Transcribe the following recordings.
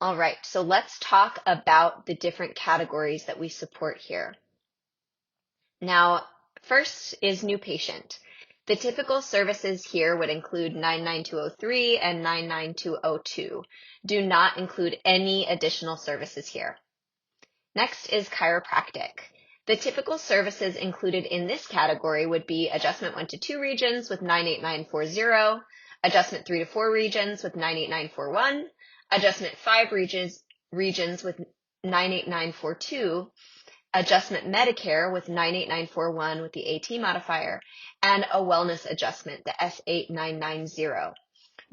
All right, so let's talk about the different categories that we support here. Now, first is new patient. The typical services here would include 99203 and 99202. Do not include any additional services here. Next is chiropractic. The typical services included in this category would be adjustment 1 to 2 regions with 98940, adjustment 3 to 4 regions with 98941, adjustment 5 regions with 98942, adjustment Medicare with 98941 with the AT modifier, and a wellness adjustment, the S8990.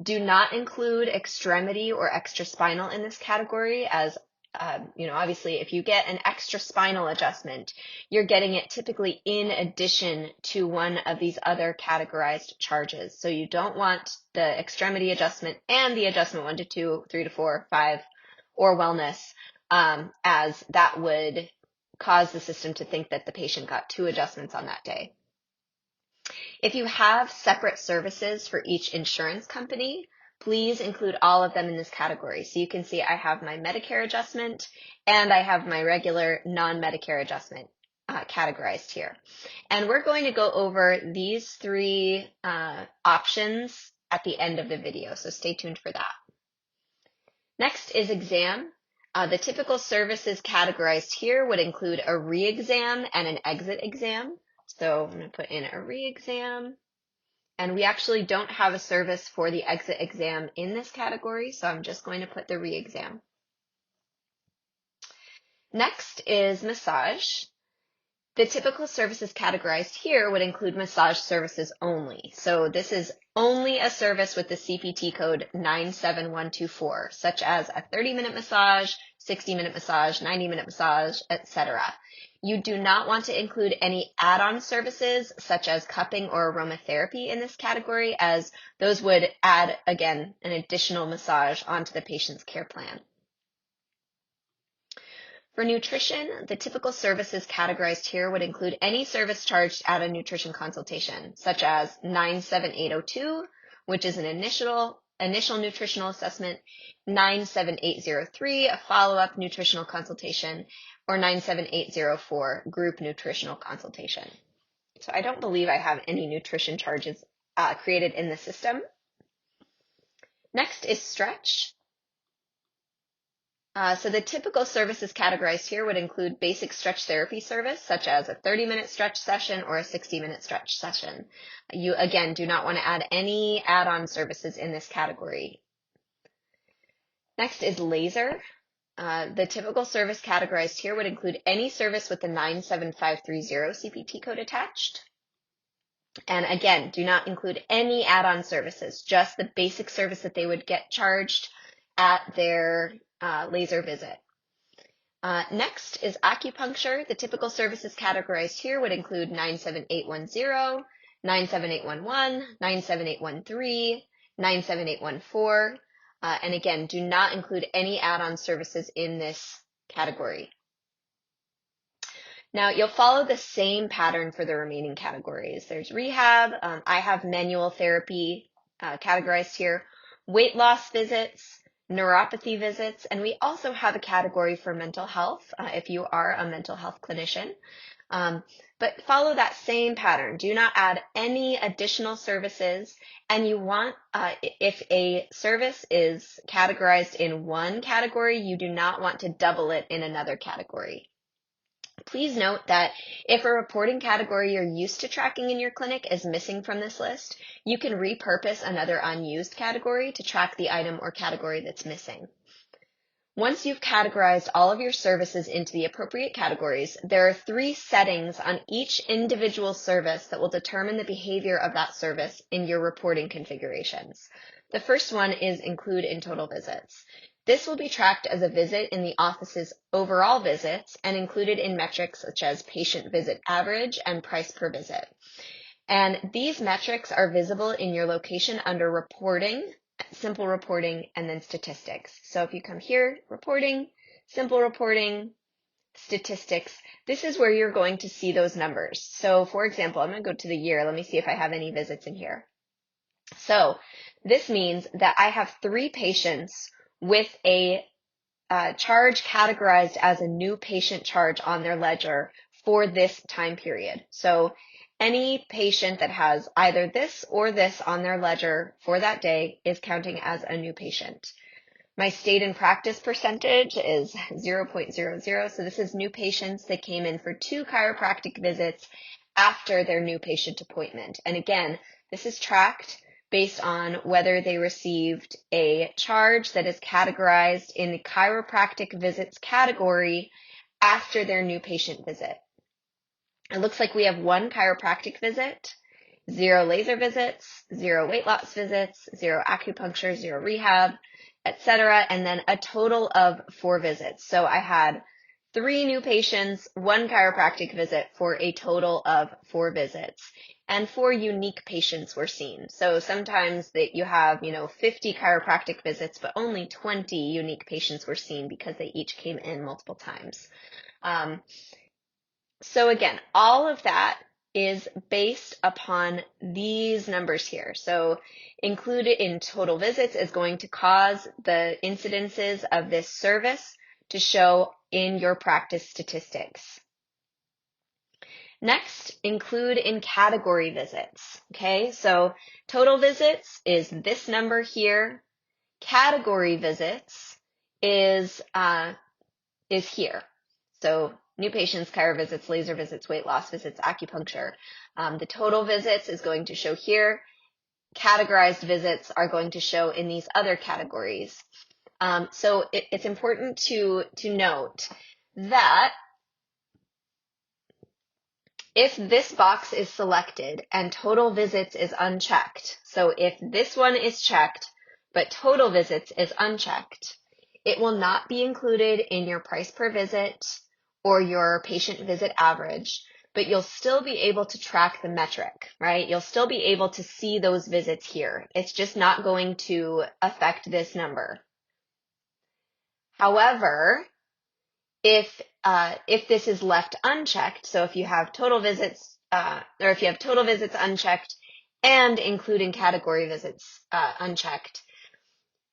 Do not include extremity or extra spinal in this category as obviously if you get an extra spinal adjustment, you're getting it typically in addition to one of these other categorized charges. So you don't want the extremity adjustment and the adjustment 1 to 2, 3 to 4, 5, or wellness, as that would cause the system to think that the patient got 2 adjustments on that day. If you have separate services for each insurance company, please include all of them in this category. So you can see I have my Medicare adjustment and I have my regular non-Medicare adjustment categorized here. And we're going to go over these 3 options at the end of the video, so stay tuned for that. Next is exam. The typical services categorized here would include a re-exam and an exit exam. So I'm going to put in a re-exam. And we actually don't have a service for the exit exam in this category, so I'm just going to put the re-exam. Next is massage. The typical services categorized here would include massage services only. So this is only a service with the CPT code 97124, such as a 30-minute massage, 60-minute massage, 90-minute massage, etc. You do not want to include any add-on services such as cupping or aromatherapy in this category, as those would add, again, an additional massage onto the patient's care plan. For nutrition, the typical services categorized here would include any service charged at a nutrition consultation, such as 97802, which is an initial nutritional assessment, 97803, a follow-up nutritional consultation, or 97804, group nutritional consultation. So I don't believe I have any nutrition charges created in the system. Next is stretch. So the typical services categorized here would include basic stretch therapy service, such as a 30-minute stretch session or a 60-minute stretch session. You, again, do not want to add any add-on services in this category. Next is laser. The typical service categorized here would include any service with the 97530 CPT code attached. And again, do not include any add-on services, just the basic service that they would get charged at their laser visit. Next is acupuncture. The typical services categorized here would include 97810, 97811, 97813, 97814, and again, do not include any add-on services in this category. Now, you'll follow the same pattern for the remaining categories. There's rehab. I have manual therapy categorized here, weight loss visits, neuropathy visits, and we also have a category for mental health if you are a mental health clinician. But follow that same pattern. Do not add any additional services, and you want, if a service is categorized in one category, you do not want to double it in another category. Please note that if a reporting category you're used to tracking in your clinic is missing from this list, you can repurpose another unused category to track the item or category that's missing. Once you've categorized all of your services into the appropriate categories, there are 3 settings on each individual service that will determine the behavior of that service in your reporting configurations. The first one is include in total visits. This will be tracked as a visit in the office's overall visits and included in metrics such as patient visit average and price per visit. And these metrics are visible in your location under reporting, simple reporting, and then statistics. So if you come here, reporting, simple reporting, statistics, this is where you're going to see those numbers. So for example, I'm going to go to the year. Let me see if I have any visits in here. So this means that I have 3 patients with a charge categorized as a new patient charge on their ledger for this time period. So any patient that has either this or this on their ledger for that day is counting as a new patient. My stayed in practice percentage is 0.00. So this is new patients that came in for 2 chiropractic visits after their new patient appointment. And again, this is tracked based on whether they received a charge that is categorized in the chiropractic visits category after their new patient visit. It looks like we have 1 chiropractic visit, 0 laser visits, 0 weight loss visits, 0 acupuncture, 0 rehab, etc., and then a total of 4 visits. So I had 3 new patients, 1 chiropractic visit for a total of 4 visits. And 4 unique patients were seen. So sometimes that you have, 50 chiropractic visits, but only 20 unique patients were seen because they each came in multiple times. So again, all of that is based upon these numbers here. So included in total visits is going to cause the incidences of this service to show in your practice statistics. Next, include in category visits. Okay, so total visits is this number here. Category visits is here. So new patients, chiro visits, laser visits, weight loss visits, acupuncture. The total visits is going to show here. Categorized visits are going to show in these other categories. So it's important to note that if this box is selected and total visits is unchecked, so if this one is checked but total visits is unchecked, it will not be included in your price per visit or your patient visit average, but you'll still be able to track the metric, right? You'll still be able to see those visits here. It's just not going to affect this number. However, if this is left unchecked, so if you have total visits, or if you have total visits unchecked and including category visits unchecked,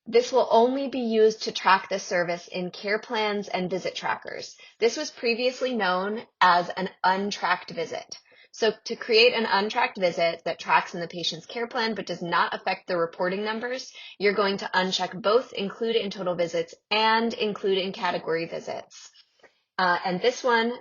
this will only be used to track the service in care plans and visit trackers. This was previously known as an untracked visit. So to create an untracked visit that tracks in the patient's care plan but does not affect the reporting numbers, you're going to uncheck both include in total visits and include in category visits. And this one,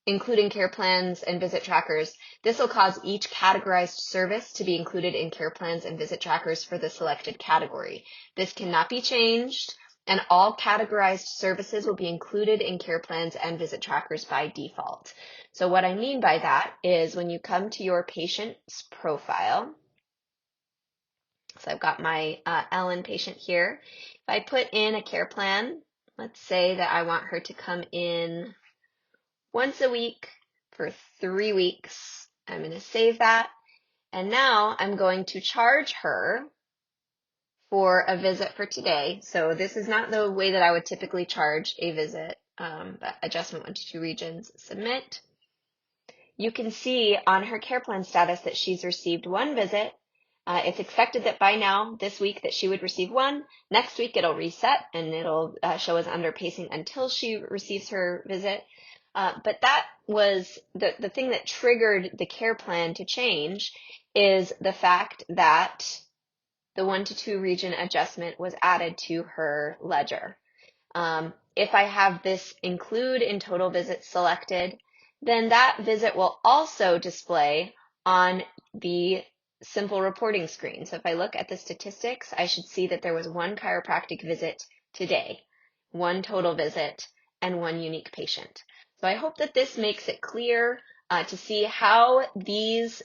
including care plans and visit trackers, this will cause each categorized service to be included in care plans and visit trackers for the selected category. This cannot be changed, and all categorized services will be included in care plans and visit trackers by default. So what I mean by that is when you come to your patient's profile, so I've got my Ellen patient here. If I put in a care plan, let's say that I want her to come in once a week for 3 weeks. I'm going to save that. And now I'm going to charge her for a visit for today. So this is not the way that I would typically charge a visit, but adjustment 1 to 2 regions, submit. You can see on her care plan status that she's received 1 visit. It's expected that by now, this week, that she would receive 1. Next week, it'll reset and it'll show as underpacing until she receives her visit. But that was the thing that triggered the care plan to change is the fact that the 1 to 2 region adjustment was added to her ledger. If I have this include in total visits selected, then that visit will also display on the simple reporting screen. So if I look at the statistics, I should see that there was 1 chiropractic visit today, 1 total visit, and 1 unique patient. So I hope that this makes it clear to see how these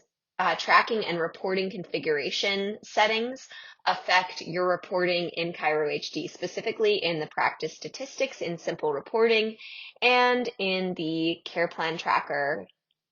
tracking and reporting configuration settings affect your reporting in Chiro HD, specifically in the practice statistics in simple reporting and in the care plan tracker